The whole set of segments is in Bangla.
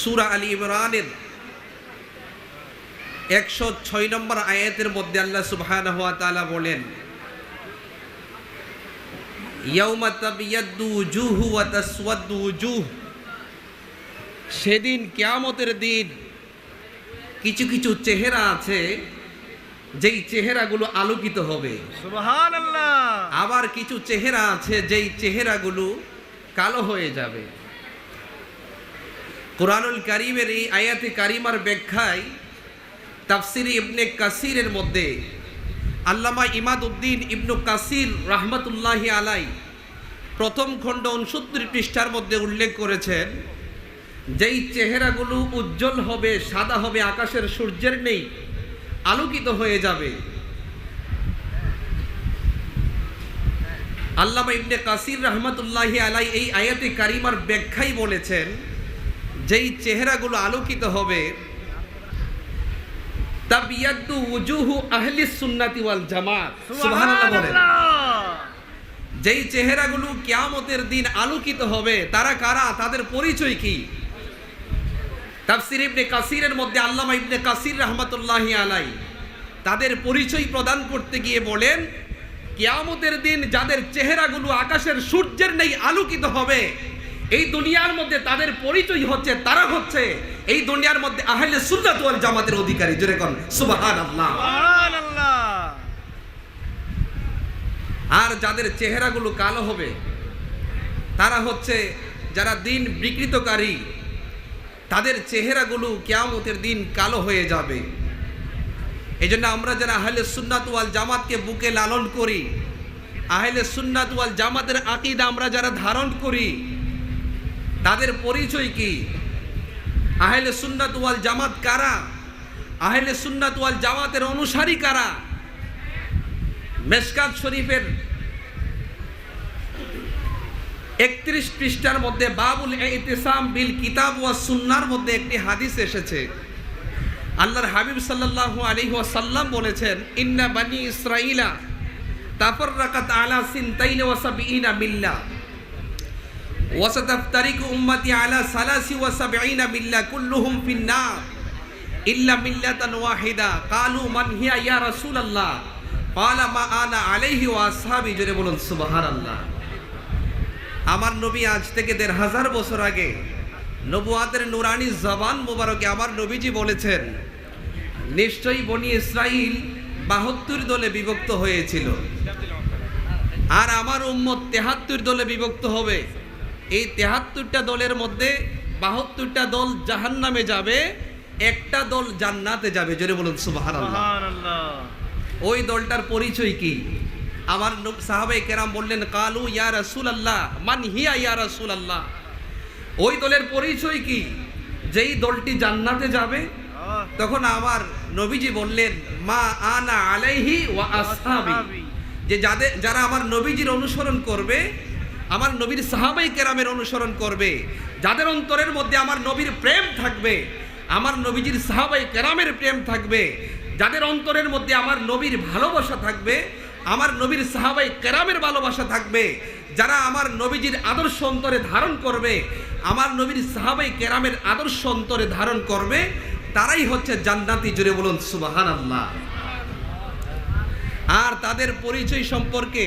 সূরা আলী ইমরানের 106 নম্বর আয়াতের মধ্যে আল্লাহ সুবহানাহু ওয়া তাআলা বলেন, ইয়াউমা তাবিয়াদ্দু উজুহু ওয়া তাসওয়াদ্দু উজুহ, সেদিন কিয়ামতের দিন কিছু কিছু চেহারা আছে যেই চেহারাগুলো আলোকিত হবে, সুবহানাল্লাহ। আবার কিছু চেহারা আছে যেই চেহারাগুলো কালো হয়ে যাবে। কুরআনুল কারীমের এই আয়াতে কারিমার ব্যাখ্যায় তাফসিরে ইবনে কাসিরের মধ্যে আল্লামা ইমাদউদ্দিন ইবনু কাসির রাহমাতুল্লাহি আলাই প্রথম খণ্ড 69 পৃষ্ঠার মধ্যে উল্লেখ করেছেন, যেই চেহারাগুলো উজ্জ্বল হবে, সাদা হবে, আকাশের সূর্যের নেই, আলোকিত হয়ে যাবে। আল্লামা ইবনে কাসির রাহমাতুল্লাহি আলাই এই আয়াতে কারিমার ব্যাখ্যায় বলেছেন, যেই চেহারাগুলো আলোকিত হবে, তাবিয়াদ্দু উজুহু আহলিস সুন্নাতি ওয়াল জামাত, সুবহানাল্লাহ বলেন। যেই চেহারাগুলো কিয়ামতের দিন আলোকিত হবে, তারা কারা, তাদের পরিচয় কি? তাফসির ইবনে কাসিরের মধ্যে আল্লামা ইবনে কাসির রাহমাতুল্লাহি আলাই তাদের পরিচয় প্রদান করতে গিয়ে বলেন, কিয়ামতের দিন যাদের চেহারাগুলো আকাশের সূর্যের নেই আলোকিত হবে, এই দুনিয়ার মধ্যে তাদের পরিচয় হচ্ছে, তারা হচ্ছে এই দুনিয়ার মধ্যে আহলে সুন্নাত ওয়াল জামাতের অধিকারী। জোরে কোন সুবহানাল্লাহ, সুবহানাল্লাহ। আর যাদের চেহারাগুলো কালো হবে, তারা হচ্ছে যারা দিন বিকৃতকারী, তাদের চেহারাগুলো কিয়ামতের দিন কালো হয়ে যাবে। এই জন্য আমরা যারা আহলে সুন্নাত ওয়াল জামাতকে বুকে লালন করি, আহলে সুন্নাত ওয়াল জামাতের আকীদা আমরা যারা ধারণ করি, তাদের পরিচয় কি? আহলে সুন্নাত ওয়াল জামাত কারা? আহলে সুন্নাত ওয়াল জামাতের অনুসারী কারা? মেশকাত শরীফের 31 পৃষ্ঠার মধ্যে বাবুল ইতিসাম বিল কিতাব ওয়াস সুন্নাহর মধ্যে একটি হাদিস এসেছে। আল্লাহর হাবিব সাল্লাল্লাহু আলাইহি ওয়াসাল্লাম বলেছেন, ইন্না বানি ইসরাঈলা তাফাররাকাত আলা সিনতাইন ওয়া সাবঈনা মিল্লাহ ওয়া সাতাফতারিকু উম্মতি আলা সালাসি ওয়া সাবঈনা মিল্লাহ কুল্লুহুম ফিন-নার ইল্লা মিল্লাতান ওয়াহিদা। ক্বালু মান হিয়া ইয়া রাসূলুল্লাহ? ক্বালা মা আনা আলাইহি ওয়া আসহাবি। জোরে বলুন সুবহানাল্লাহ। আমার নবী আজ থেকে ১৫০০ বছর আগে নবুয়াতের নুরানি জবান মুবারকে আমার নবীজি বলেছেন, নিশ্চয়ই বনি ইসরাইল ৭২ দলে বিভক্ত হয়েছিল, আর আমার উম্মত ৭৩ দলে বিভক্ত হবে। এই ৭৩টা দলের মধ্যে ৭২টা দল জাহান্নামে যাবে, একটা দল জান্নাতে যাবে। জোরে বলুন সুবহানাল্লাহ। ওই দলটার পরিচয় কি? আমার সাহাবায়ে কেরাম বললেন, কালু ইয়া রাসূলুল্লাহ মান হিয়া ইয়া রাসূলুল্লাহ? ওই দলের পরিচয় কি? যেই দলটি জান্নাতে যাবে, তখন আমার নবীজি বললেন, মা আনা আলাইহি ওয়া আসহাবি, যে যারা আমার নবীজির অনুসরণ করবে, আমার নবীর সাহাবায়ে কেরামের অনুসরণ করবে, যাদের অন্তরের মধ্যে আমার নবীর প্রেম থাকবে, আমার নবীজির সাহাবায়ে কেরামের প্রেম থাকবে, যাদের অন্তরের মধ্যে আমার নবীর ভালোবাসা থাকবে, আমার নবীর সাহাবায়ে কেরামের ভালোবাসা থাকবে, যারা আমার নবীজির আদর্শ অন্তরে ধারণ করবে, আমার নবীর সাহাবায়ে কেরামের আদর্শ অন্তরে ধারণ করবে, তারাই হচ্ছে জান্নাতি। জোরে বলুন সুবহানাল্লাহ। আর তাদের পরিচয় সম্পর্কে,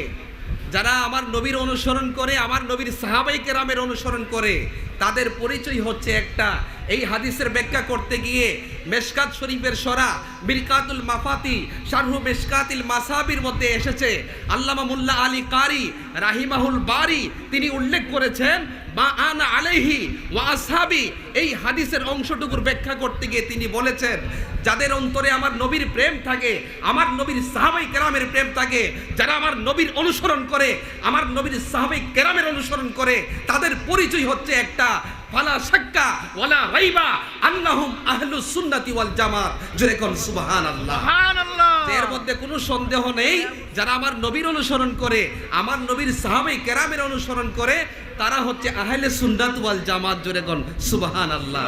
যারা আমার নবীর অনুসরণ করে, আমার নবীর সাহাবায়ে কেরামের অনুসরণ করে, তাদের পরিচয় হচ্ছে একটা। এই হাদিসের ব্যাখ্যা করতে গিয়ে মেশকাত শরীফের সরা মিরকাতুল মাফাতি শারহু মিশকাতিল মাসাবির মধ্যে এসেছে, আল্লামা মোল্লা আলী কারি রাহিমাহুল বারি তিনি উল্লেখ করেছেন, মা আনা আলাইহি ওয়া আসহাবি। এই হাদিসের অংশটুকুর ব্যাখ্যা করতে গিয়ে তিনি বলেছেন, যাদের অন্তরে আমার নবীর প্রেম থাকে, আমার নবীর সাহাবায়ে কেরামের প্রেম থাকে, যারা আমার নবীর অনুসরণ করে, আমার নবীর সাহাবায়ে কেরামের অনুসরণ করে, তাদের পরিচয় হচ্ছে একটা, ফালা শাক্কা ওয়ালা রাইবা আন্নাহুম আহলুস সুন্নাতি ওয়াল জামাত। জোরে কোন সুবহানাল্লাহ, সুবহানাল্লাহ। এর মধ্যে কোনো সন্দেহ নেই, যারা আমার নবীর অনুসরণ করে, আমার নবীর সাহাবায়ে কেরামের অনুসরণ করে, তারা হচ্ছে আহলে সুন্নাত ওয়াল জামাত। জোরে কোন সুবহানাল্লাহ।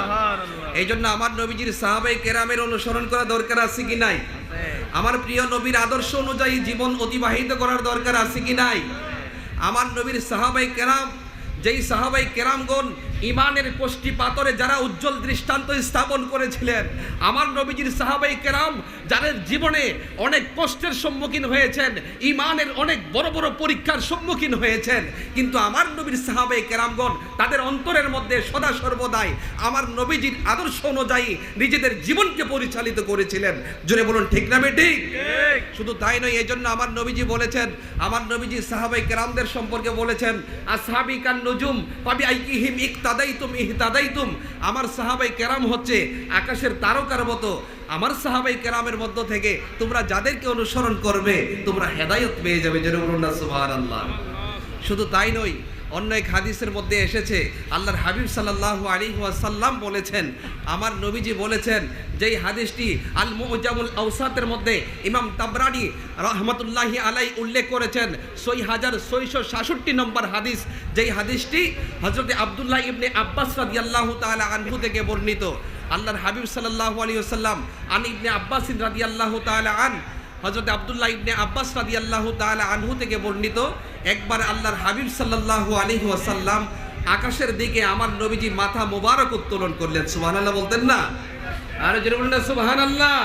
এই জন্য আমার নবীজির সাহাবায়ে কেরামের অনুসরণ করা দরকার আছে কি নাই? আমার প্রিয় নবীর আদর্শ অনুযায়ী জীবন অতিবাহিত করার দরকার আছে কি নাই? আমার নবীর সাহাবায়ে কেরাম, যেই সাহাবায়ে কেরামগণ ইমানের কোষ্ঠী পাথরে যারা উজ্জ্বল দৃষ্টান্ত স্থাপন করেছিলেন, আমার নবীজির সাহাবাই কেরাম যাদের জীবনে অনেক কষ্টের সম্মুখীন হয়েছেন, ইমানের অনেক বড় বড় পরীক্ষার সম্মুখীন হয়েছেন, কিন্তু আমার নবীর সাহাবাই কেরামগণ তাদের অন্তরের মধ্যে সদা সর্বদাই আমার নবীজির আদর্শ অনুযায়ী নিজেদের জীবনকে পরিচালিত করেছিলেন। জোরে বলুন ঠিক না বেঠিক? শুধু তাই নয়, এই জন্য আমার নবীজি বলেছেন, আমার নবীজি সাহাবাই কেরামদের সম্পর্কে বলেছেন, আসহাবি কান নুজুম ফাবি আইহিম ইকতাদাইতুম ইহতাদাইতুম। আমার সাহাবাই কেরাম হচ্ছে আকাশের তারকার মতো, আমার সাহাবাই কেরামের মধ্য থেকে তোমরা যাদেরকে অনুসরণ করবে তোমরা হেদায়েত পেয়ে যাবে। যেন বলুন না সুবহানাল্লাহ। শুধু তাই নয়, অন্য এক হাদিসের মধ্যে এসেছে আল্লাহর হাবিব সাল্লাল্লাহু আলাইহি ওয়াসাল্লাম বলেছেন, আমার নবীজি বলেছেন, যেই হাদিসটি আল মুজামুল আওসাতের মধ্যে ইমাম তাবরানি রাহমাতুল্লাহি আলাই উল্লেখ করেছেন, 6666 নম্বর হাদিস, যেই হাদিসটি হযরত আব্দুল্লাহ ইবনে আব্বাস রাদিয়াল্লাহু তাআলা আনহু থেকে বর্ণিত। আল্লাহর হাবিব সাল্লাল্লাহু আলাইহি ওয়াসাল্লাম আন ইবনে আব্বাস রাদিয়াল্লাহু তাআলা আন, হযরত আব্দুল্লাহ ইবনে আব্বাস রাদিয়াল্লাহু তাআলা আনহু থেকে বর্ণিত, একবার আল্লাহর হাবিব সাল্লাল্লাহু আলাইহি ওয়াসাল্লাম আকাশের দিকে আমার নবীজি মাথা মোবারক উত্তোলন করলেন। সুবহানাল্লাহ বলতেন না? আরে জোরে বলুন না সুবহানাল্লাহ।